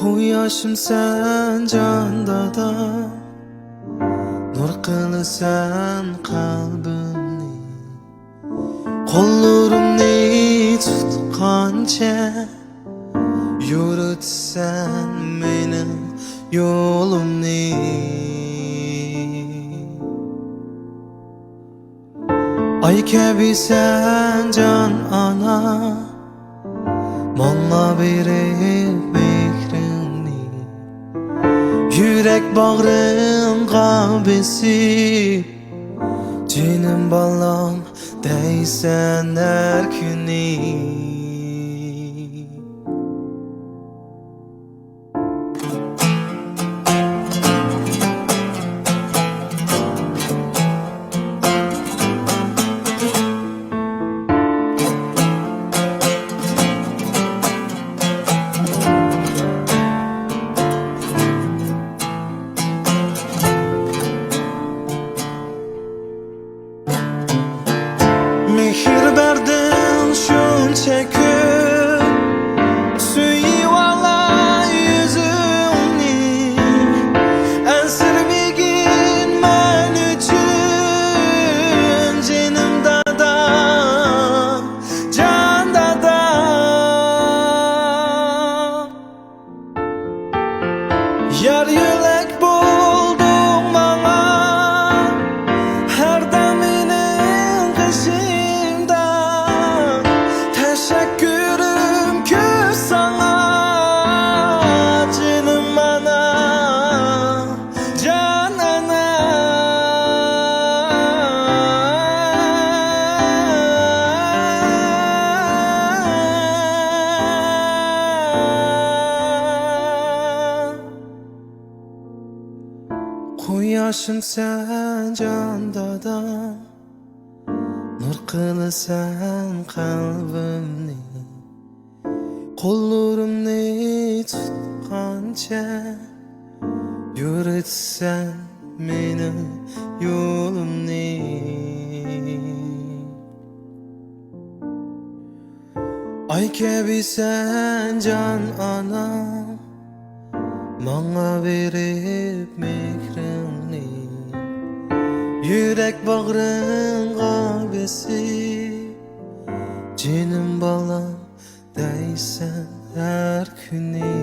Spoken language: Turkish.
Quyoshim sen jandada, nur qilasan qalbimni. Qo'llarimni tutqancha yuritsan mening yo'limni. Ay kabi sen can ana, manga berib mehrini. Yürek bağrımga besip, jenim balam deysen her günü. Mehir verdin şuncha ko'p, suyib ola yüzümni. Ansirmagin men uchun jenim DaDa, jon DaDa. Yar yo'lak bo'lding manga, har dam mening qishimda. Teşekkürüm köz sana, jenim ana, jon ana. Quyoshim sen jon DaDa, nur qilasan qalbimni. Qo'llarimni tutqancha yuritsan mening yo'limni. Ay kabi sen jon ana, manga berib mehrini. Yürek bağrımga besip, jenim balam deysen her günü.